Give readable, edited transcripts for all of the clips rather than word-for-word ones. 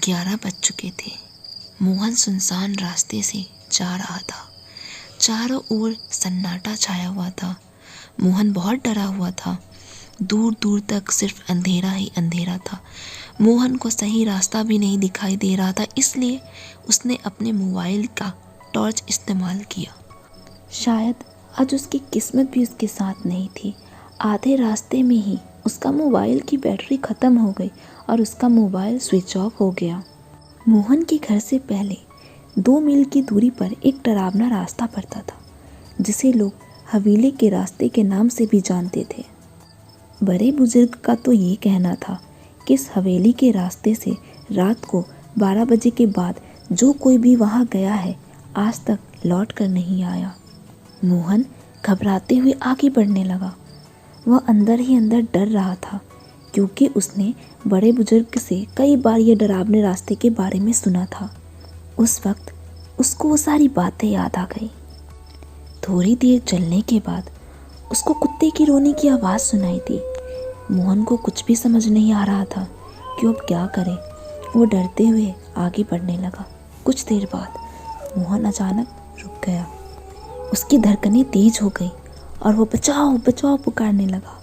11 बज चुके थे। मोहन सुनसान रास्ते से जा रहा था। चारों ओर सन्नाटा छाया हुआ था। मोहन बहुत डरा हुआ था। दूर दूर तक सिर्फ अंधेरा ही अंधेरा था। मोहन को सही रास्ता भी नहीं दिखाई दे रहा था, इसलिए उसने अपने मोबाइल का टॉर्च इस्तेमाल किया। शायद आज उसकी किस्मत भी उसके साथ नहीं थी। आधे रास्ते में ही उसका मोबाइल की बैटरी ख़त्म हो गई और उसका मोबाइल स्विच ऑफ हो गया। मोहन के घर से पहले 2 मील की दूरी पर एक डरावना रास्ता पड़ता था, जिसे लोग हवेली के रास्ते के नाम से भी जानते थे। बड़े बुजुर्ग का तो ये कहना था कि इस हवेली के रास्ते से रात को 12 बजे के बाद जो कोई भी वहाँ गया है, आज तक लौट कर नहीं आया। मोहन घबराते हुए आगे बढ़ने लगा। वह अंदर ही अंदर डर रहा था, क्योंकि उसने बड़े बुजुर्ग से कई बार ये डरावने रास्ते के बारे में सुना था। उस वक्त उसको वो सारी बातें याद आ गई। थोड़ी देर चलने के बाद उसको कुत्ते की रोने की आवाज़ सुनाई दी। मोहन को कुछ भी समझ नहीं आ रहा था कि अब क्या करे। वो डरते हुए आगे बढ़ने लगा। कुछ देर बाद मोहन अचानक रुक गया। उसकी धड़कनें तेज हो गई और वो बचाओ बचाओ पुकारने लगा।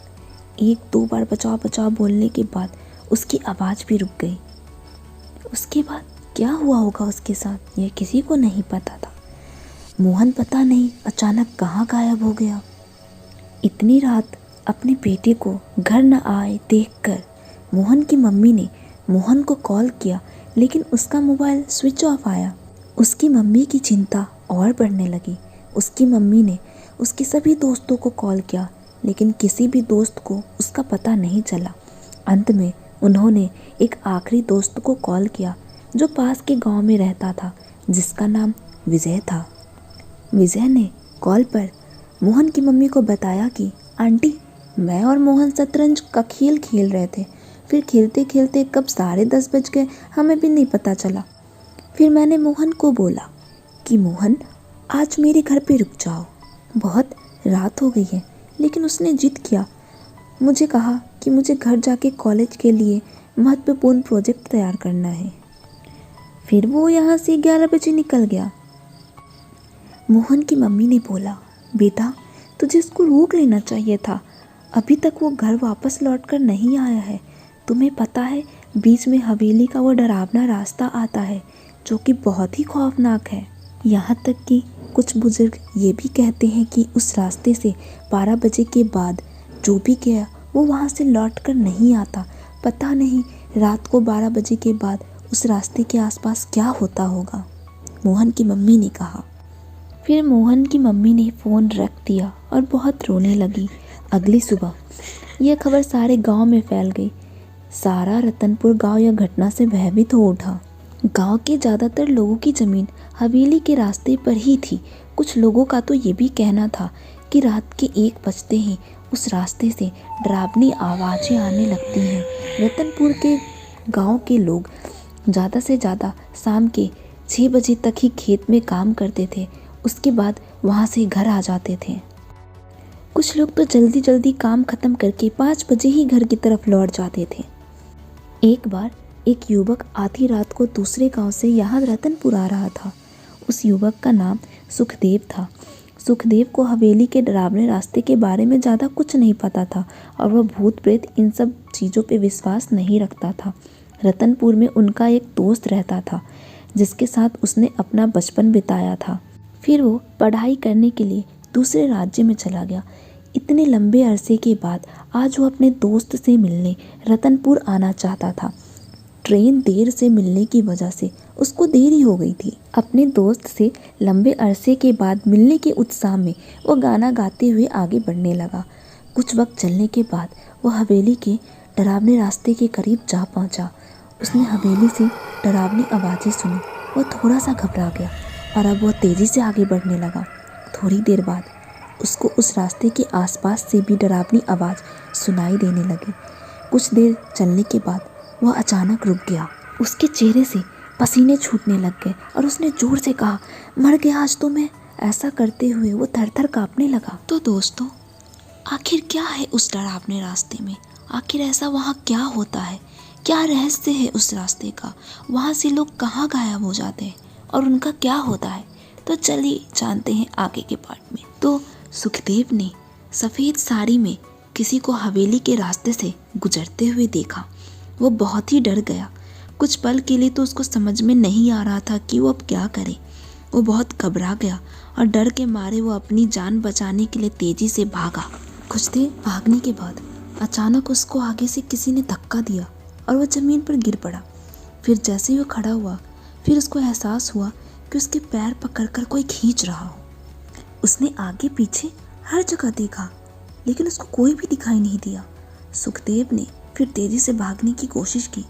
1-2 बार बचाओ बचाओ बोलने के बाद उसकी आवाज़ भी रुक गई। उसके बाद क्या हुआ होगा उसके साथ, यह किसी को नहीं पता था। मोहन पता नहीं अचानक कहाँ गायब हो गया। इतनी रात अपने बेटे को घर न आए देखकर मोहन की मम्मी ने मोहन को कॉल किया, लेकिन उसका मोबाइल स्विच ऑफ आया। उसकी मम्मी की चिंता और बढ़ने लगी। उसकी मम्मी ने उसके सभी दोस्तों को कॉल किया, लेकिन किसी भी दोस्त को उसका पता नहीं चला। अंत में उन्होंने एक आखिरी दोस्त को कॉल किया, जो पास के गांव में रहता था, जिसका नाम विजय था। विजय ने कॉल पर मोहन की मम्मी को बताया कि आंटी, मैं और मोहन शतरंज का खेल खेल रहे थे। फिर खेलते खेलते कब 10:30 बज गए, हमें भी नहीं पता चला। फिर मैंने मोहन को बोला कि मोहन, आज मेरे घर पे रुक जाओ, बहुत रात हो गई है। लेकिन उसने जिद किया। मुझे कहा कि मुझे घर जाके कॉलेज के लिए महत्वपूर्ण प्रोजेक्ट तैयार करना है। फिर वो यहाँ से 11 बजे निकल गया। मोहन की मम्मी ने बोला, बेटा, तुझे इसको रोक लेना चाहिए था। अभी तक वो घर वापस लौट कर नहीं आया है। तुम्हें पता है, बीच में हवेली का वो डरावना रास्ता आता है, जो कि बहुत ही खौफनाक है। यहाँ तक कि कुछ बुजुर्ग ये भी कहते हैं कि उस रास्ते से 12 बजे के बाद जो भी गया वो वहाँ से लौट कर नहीं आता। पता नहीं रात को 12 बजे के बाद उस रास्ते के आसपास क्या होता होगा, मोहन की मम्मी ने कहा। फिर मोहन की मम्मी ने फ़ोन रख दिया और बहुत रोने लगी। अगली सुबह यह खबर सारे गांव में फैल गई। सारा रतनपुर गांव यह घटना से भयभीत हो उठा। गांव के ज़्यादातर लोगों की ज़मीन हवेली के रास्ते पर ही थी। कुछ लोगों का तो ये भी कहना था कि रात के 1 बजते ही उस रास्ते से डरावनी आवाज़ें आने लगती हैं। रतनपुर के गांव के लोग ज़्यादा से ज़्यादा शाम के 6 बजे तक ही खेत में काम करते थे। उसके बाद वहाँ से घर आ जाते थे। कुछ लोग तो जल्दी जल्दी काम ख़त्म करके 5 बजे ही घर की तरफ लौट जाते थे। एक बार एक युवक आधी रात को दूसरे गांव से यहाँ रतनपुर आ रहा था। उस युवक का नाम सुखदेव था। सुखदेव को हवेली के डरावने रास्ते के बारे में ज़्यादा कुछ नहीं पता था और वह भूत प्रेत इन सब चीज़ों पे विश्वास नहीं रखता था। रतनपुर में उनका एक दोस्त रहता था, जिसके साथ उसने अपना बचपन बिताया था। फिर वो पढ़ाई करने के लिए दूसरे राज्य में चला गया। इतने लंबे अरसे के बाद आज वो अपने दोस्त से मिलने रतनपुर आना चाहता था। ट्रेन देर से मिलने की वजह से उसको देरी हो गई थी। अपने दोस्त से लंबे अरसे के बाद मिलने के उत्साह में वो गाना गाते हुए आगे बढ़ने लगा। कुछ वक्त चलने के बाद वो हवेली के डरावने रास्ते के करीब जा पहुंचा। उसने हवेली से डरावनी आवाज़ें सुनी। वो थोड़ा सा घबरा गया और अब वह तेज़ी से आगे बढ़ने लगा। थोड़ी देर बाद उसको उस रास्ते के आसपास से भी डरावनी आवाज़ सुनाई देने लगी। कुछ देर चलने के बाद वह अचानक रुक गया। उसके चेहरे से पसीने छूटने लग गए और उसने जोर से कहा, मर गया आज तो मैं। ऐसा करते हुए वो थर-थर काँपने लगा। तो दोस्तों, आखिर क्या है उस डरावने रास्ते में? आखिर ऐसा वहाँ क्या होता है क्या रहस्य है उस रास्ते का, वहाँ से लोग कहाँ गायब हो जाते हैं और उनका क्या होता है। तो चलिए जानते हैं आगे के पार्ट में। तो सुखदेव ने सफ़ेद साड़ी में किसी को हवेली के रास्ते से गुजरते हुए देखा। वो बहुत ही डर गया। कुछ पल के लिए तो उसको समझ में नहीं आ रहा था कि वो अब क्या करे। वो बहुत घबरा गया और डर के मारे वो अपनी जान बचाने के लिए तेजी से भागा। कुछ देर भागने के बाद अचानक उसको आगे से किसी ने धक्का दिया और वो ज़मीन पर गिर पड़ा। फिर जैसे ही वो खड़ा हुआ, फिर उसको एहसास हुआ कि उसके पैर पकड़कर कोई खींच रहा हो। उसने आगे पीछे हर जगह देखा, लेकिन उसको कोई भी दिखाई नहीं दिया। सुखदेव ने फिर तेजी से भागने की कोशिश की,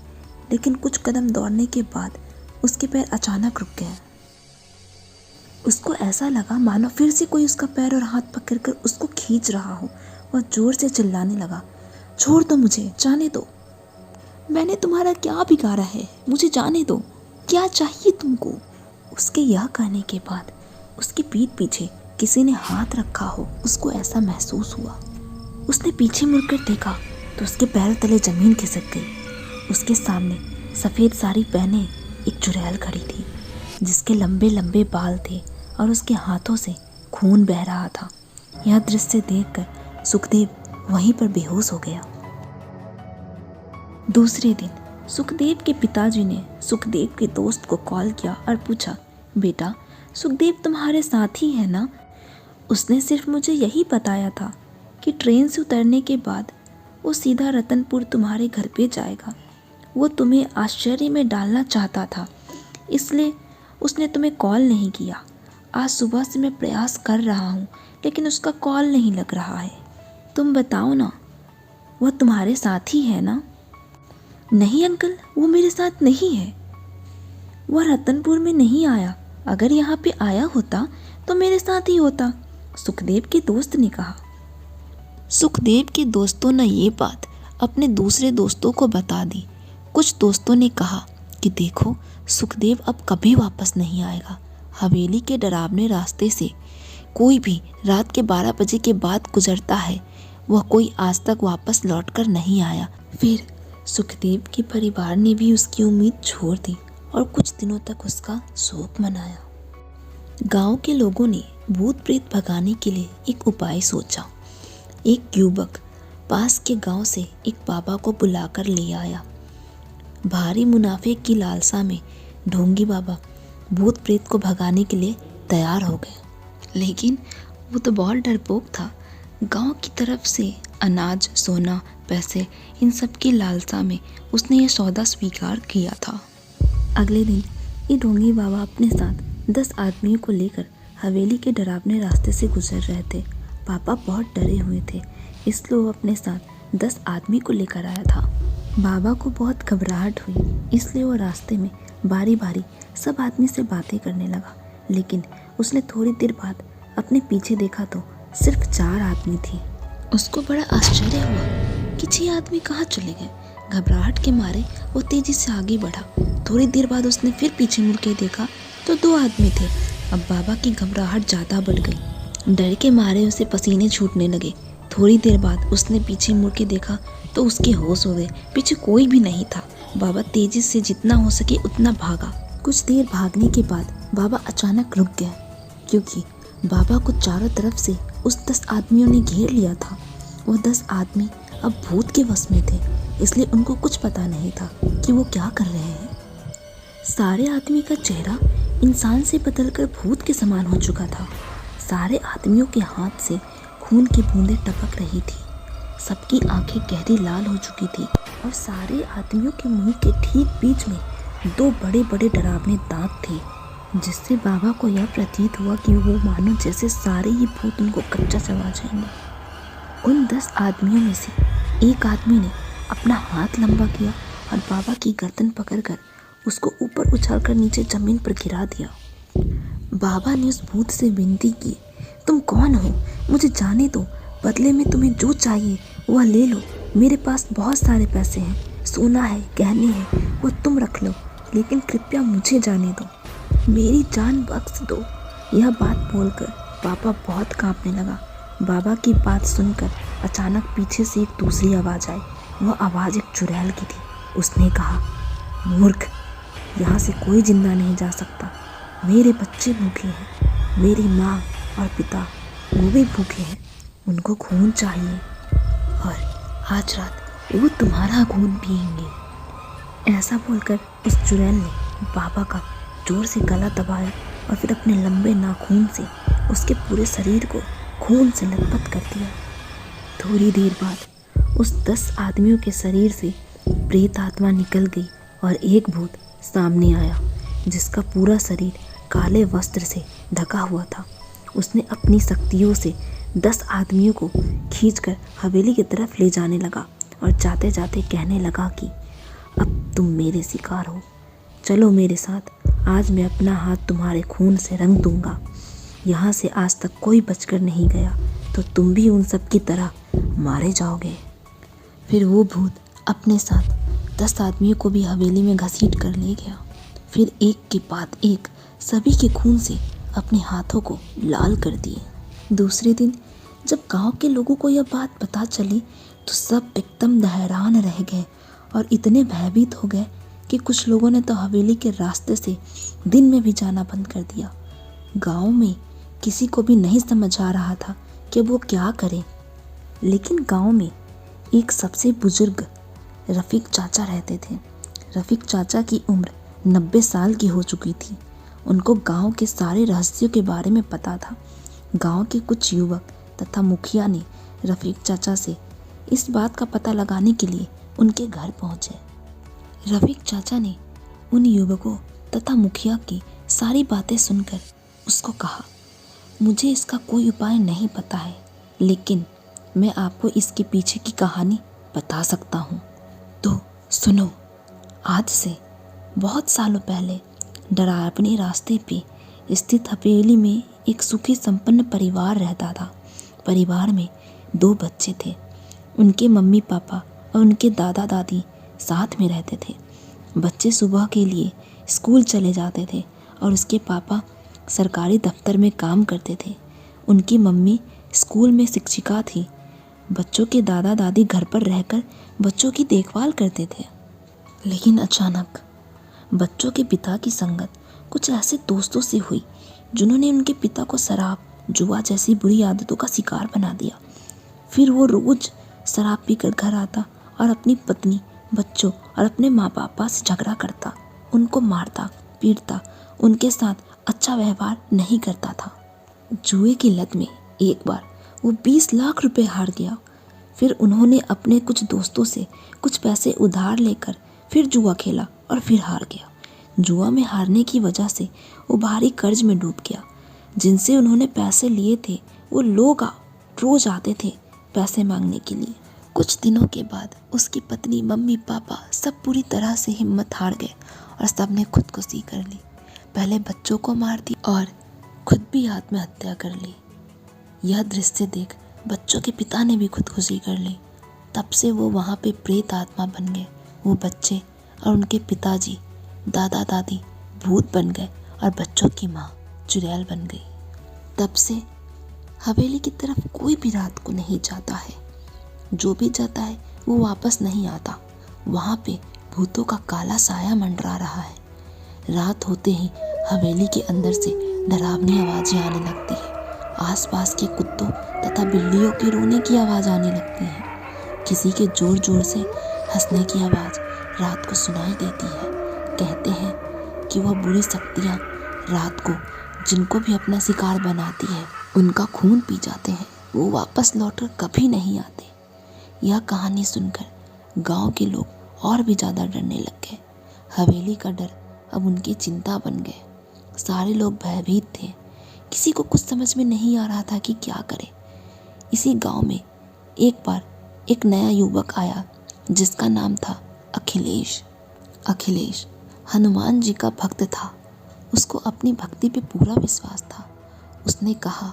लेकिन कुछ कदम दौड़ने के बाद उसके पैर अचानक रुक गए। उसको ऐसा लगा मानो फिर से कोई उसका पैर और हाथ पकड़कर उसको खींच रहा हो। वह जोर से चिल्लाने लगा, छोड़ दो मुझे, जाने दो। मैंने तुम्हारा क्या बिगाड़ा है, मुझे जाने दो, क्या चाहिए तुमको। उसके यह कहने के बाद उसकी पीठ पीछे किसी ने हाथ रखा हो, उसको ऐसा महसूस हुआ। उसने पीछे मुड़कर देखा तो उसके पैरों तले जमीन खिसक गई। उसके सामने सफ़ेद साड़ी पहने एक चुड़ैल खड़ी थी, जिसके लंबे लंबे बाल थे और उसके हाथों से खून बह रहा था। यह दृश्य देखकर सुखदेव वहीं पर बेहोश हो गया। दूसरे दिन सुखदेव के पिताजी ने सुखदेव के दोस्त को कॉल किया और पूछा, बेटा सुखदेव तुम्हारे साथ ही है ना? उसने सिर्फ मुझे यही बताया था कि ट्रेन से उतरने के बाद वो सीधा रतनपुर तुम्हारे घर पे जाएगा। वो तुम्हें आश्चर्य में डालना चाहता था, इसलिए उसने तुम्हें कॉल नहीं किया। आज सुबह से मैं प्रयास कर रहा हूँ, लेकिन उसका कॉल नहीं लग रहा है। तुम बताओ ना, वह तुम्हारे साथ ही है ना? नहीं अंकल, वो मेरे साथ नहीं है। वह रतनपुर में नहीं आया। अगर यहाँ पे आया होता तो मेरे साथ ही होता, सुखदेव के दोस्त ने कहा। सुखदेव के दोस्तों ने ये बात अपने दूसरे दोस्तों को बता दी। कुछ दोस्तों ने कहा कि देखो, सुखदेव अब कभी वापस नहीं आएगा। हवेली के डरावने रास्ते से कोई भी रात के 12 बजे के बाद गुजरता है, वह कोई आज तक वापस लौटकर नहीं आया। फिर सुखदेव के परिवार ने भी उसकी उम्मीद छोड़ दी और कुछ दिनों तक उसका शोक मनाया। गांव के लोगों ने भूत प्रेत भगाने के लिए एक उपाय सोचा। एक युवक पास के गांव से एक बाबा को बुलाकर ले आया। भारी मुनाफे की लालसा में ढोंगी बाबा भूत प्रेत को भगाने के लिए तैयार हो गए, लेकिन वो तो बहुत डरपोक था। गांव की तरफ से अनाज, सोना, पैसे, इन सब की लालसा में उसने ये सौदा स्वीकार किया था। अगले दिन ये ढोंगी बाबा अपने साथ 10 आदमियों को लेकर हवेली के डरावने रास्ते से गुजर रहे थे। पापा बहुत डरे हुए थे, इसलिए वो अपने साथ 10 आदमी को लेकर आया था। बाबा को बहुत घबराहट हुई, इसलिए वो रास्ते में बारी बारी सब आदमी से बातें करने लगा। लेकिन उसने थोड़ी देर बाद अपने पीछे देखा तो सिर्फ 4 आदमी थे। उसको बड़ा आश्चर्य हुआ कि 6 आदमी कहाँ चले गए। घबराहट के मारे वो तेजी से आगे बढ़ा। थोड़ी देर बाद उसने फिर पीछे मुड़ के देखा तो 2 आदमी थे। अब बाबा की घबराहट ज़्यादा बढ़ गई। डर के मारे उसे पसीने छूटने लगे। थोड़ी देर बाद उसने पीछे मुड़ के देखा तो उसके होश हो गए। पीछे कोई भी नहीं था। बाबा तेजी से जितना हो सके उतना भागा। कुछ देर भागने के बाद बाबा अचानक रुक गए, क्योंकि बाबा को चारों तरफ से उस 10 आदमियों ने घेर लिया था। वो 10 आदमी अब भूत के वश में थे, इसलिए उनको कुछ पता नहीं था कि वो क्या कर रहे हैं। सारे आदमी का चेहरा इंसान से बदलकर भूत के समान हो चुका था। सारे आदमियों के हाथ से खून की बूंदें टपक रही थी। सबकी आंखें गहरी लाल हो चुकी थी और सारे आदमियों के मुंह के ठीक बीच में 2 बड़े बड़े डरावने दांत थे, जिससे बाबा को यह प्रतीत हुआ कि वो मानो जैसे सारे ही भूत उनको कच्चा चबा जाएंगे। उन 10 आदमियों में से एक आदमी ने अपना हाथ लंबा किया और बाबा की गर्दन पकड़कर उसको ऊपर उछालकर नीचे जमीन पर गिरा दिया। बाबा ने उस भूत से विनती की, तुम कौन हो? मुझे जाने दो, बदले में तुम्हें जो चाहिए वह ले लो। मेरे पास बहुत सारे पैसे हैं, सोना है, गहने हैं, वो तुम रख लो, लेकिन कृपया मुझे जाने दो, मेरी जान बख्श दो। यह बात बोलकर बाबा बहुत कांपने लगा। बाबा की बात सुनकर अचानक पीछे से एक दूसरी आवाज़ आई। वह आवाज़ एक चुड़ैल की थी। उसने कहा, मूर्ख, यहाँ से कोई जिंदा नहीं जा सकता। मेरे बच्चे भूखे हैं, मेरी माँ और पिता वो भी भूखे हैं, उनको खून चाहिए और आज रात वो तुम्हारा खून पिएंगे। ऐसा बोलकर उस चुड़ैल ने बाबा का जोर से गला दबाया और फिर अपने लंबे नाखून से उसके पूरे शरीर को खून से लथपथ कर दिया। थोड़ी देर बाद उस 10 आदमियों के शरीर से प्रेत आत्मा निकल गई और एक भूत सामने आया जिसका पूरा शरीर काले वस्त्र से ढका हुआ था। उसने अपनी शक्तियों से 10 आदमियों को खींचकर हवेली की तरफ ले जाने लगा और जाते जाते कहने लगा कि अब तुम मेरे शिकार हो, चलो मेरे साथ, आज मैं अपना हाथ तुम्हारे खून से रंग दूंगा। यहाँ से आज तक कोई बचकर नहीं गया तो तुम भी उन सब की तरह मारे जाओगे। फिर वो भूत अपने साथ 10 आदमियों को भी हवेली में घसीट कर ले गया। फिर एक के बाद एक सभी के खून से अपने हाथों को लाल कर दिए। दूसरे दिन जब गांव के लोगों को यह बात पता चली तो सब एकदम हैरान रह गए और इतने भयभीत हो गए कि कुछ लोगों ने तो हवेली के रास्ते से दिन में भी जाना बंद कर दिया। गांव में किसी को भी नहीं समझ आ रहा था कि वो क्या करे। लेकिन गांव में एक सबसे बुजुर्ग रफ़ीक चाचा रहते थे। रफ़ीक चाचा की उम्र 90 साल की हो चुकी थी। उनको गांव के सारे रहस्यों के बारे में पता था। गांव के कुछ युवक तथा मुखिया ने रफ़ीक चाचा से इस बात का पता लगाने के लिए उनके घर पहुंचे। रफ़ीक चाचा ने उन युवकों तथा मुखिया की सारी बातें सुनकर उसको कहा, मुझे इसका कोई उपाय नहीं पता है, लेकिन मैं आपको इसके पीछे की कहानी बता सकता हूँ। तो सुनो। आज से बहुत सालों पहले डरावनी रास्ते पे स्थित हवेली में एक सुखी संपन्न परिवार रहता था। परिवार में 2 बच्चे थे। उनके मम्मी पापा और उनके दादा दादी साथ में रहते थे। बच्चे सुबह के लिए स्कूल चले जाते थे और उसके पापा सरकारी दफ्तर में काम करते थे। उनकी मम्मी स्कूल में शिक्षिका थी। बच्चों के दादा दादी घर पर रहकर बच्चों की देखभाल करते थे। लेकिन अचानक बच्चों के पिता की संगत कुछ ऐसे दोस्तों से हुई जिन्होंने उनके पिता को शराब, जुआ जैसी बुरी आदतों का शिकार बना दिया। फिर वो रोज शराब पीकर घर आता और अपनी पत्नी, बच्चों और अपने माँ बाप से झगड़ा करता, उनको मारता, पीटता, उनके साथ अच्छा व्यवहार नहीं करता था। जुए की लत में एक बार वो 20 लाख रुपए हार गया। फिर उन्होंने अपने कुछ दोस्तों से कुछ पैसे उधार लेकर फिर जुआ खेला और फिर हार गया। जुआ में हारने की वजह से वो भारी कर्ज में डूब गया। जिनसे उन्होंने पैसे लिए थे वो लोग रोज आते थे पैसे मांगने के लिए। कुछ दिनों के बाद उसकी पत्नी, मम्मी पापा सब पूरी तरह से हिम्मत हार गए और सब ने खुदकुशी कर ली। पहले बच्चों को मार दी और खुद भी आत्महत्या कर ली। यह दृश्य देख बच्चों के पिता ने भी खुदकुशी कर ली। तब से वो वहाँ पे प्रेत आत्मा बन गए। वो बच्चे और उनके पिताजी, दादा दादी भूत बन गए और बच्चों की माँ चुड़ैल बन गई। तब से हवेली की तरफ कोई भी रात को नहीं जाता है। जो भी जाता है वो वापस नहीं आता। वहाँ पे भूतों का काला साया मंडरा रहा है। रात होते ही हवेली के अंदर से डरावनी आवाज़ें आने लगती है। आसपास के कुत्तों तथा बिल्लियों के रोने की आवाज़ आने लगती है। किसी के जोर जोर से हंसने की आवाज़ रात को सुनाई देती है। कहते हैं कि वह बुरी शक्तियाँ रात को जिनको भी अपना शिकार बनाती है उनका खून पी जाते हैं। वो वापस लौटकर कभी नहीं आते। यह कहानी सुनकर गांव के लोग और भी ज़्यादा डरने लग गए। हवेली का डर अब उनकी चिंता बन गए। सारे लोग भयभीत थे। किसी को कुछ समझ में नहीं आ रहा था कि क्या करे। इसी गांव में एक बार एक नया युवक आया जिसका नाम था अखिलेश। अखिलेश हनुमान जी का भक्त था। उसको अपनी भक्ति पे पूरा विश्वास था। उसने कहा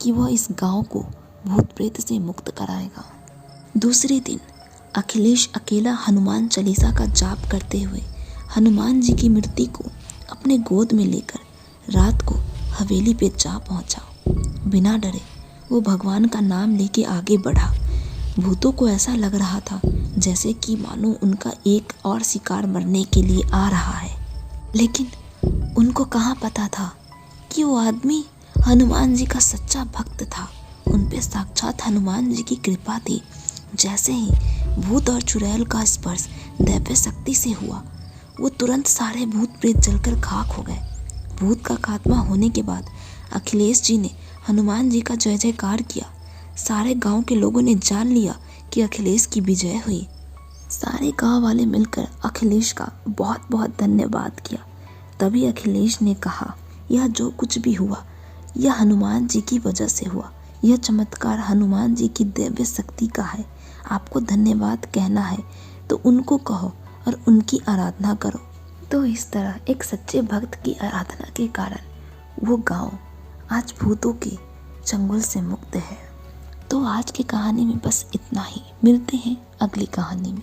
कि वह इस गांव को भूत प्रेत से मुक्त कराएगा। दूसरे दिन अखिलेश अकेला हनुमान चालीसा का जाप करते हुए हनुमान जी की मूर्ति को अपने गोद में लेकर रात को हवेली पे जा पहुंचा। बिना डरे वो भगवान का नाम लेके आगे बढ़ा। भूतों को ऐसा लग रहा था जैसे कि मानो उनका एक और शिकार मरने के लिए आ रहा है। लेकिन उनको कहाँ पता था कि वो आदमी हनुमान जी का सच्चा भक्त था। उन पे साक्षात हनुमान जी की कृपा थी। जैसे ही भूत और चुड़ैल का स्पर्श दैव्य शक्ति से हुआ, वो तुरंत सारे भूत प्रेत जलकर खाक हो गए। भूत का खात्मा होने के बाद अखिलेश जी ने हनुमान जी का जय जयकार किया। सारे गांव के लोगों ने जान लिया कि अखिलेश की विजय हुई। सारे गांव वाले मिलकर अखिलेश का बहुत बहुत धन्यवाद किया। तभी अखिलेश ने कहा, यह जो कुछ भी हुआ यह हनुमान जी की वजह से हुआ। यह चमत्कार हनुमान जी की दिव्य शक्ति का है। आपको धन्यवाद कहना है तो उनको कहो और उनकी आराधना करो। तो इस तरह एक सच्चे भक्त की आराधना के कारण वो गांव आज भूतों के चंगुल से मुक्त है। तो आज की कहानी में बस इतना ही। मिलते हैं अगली कहानी में।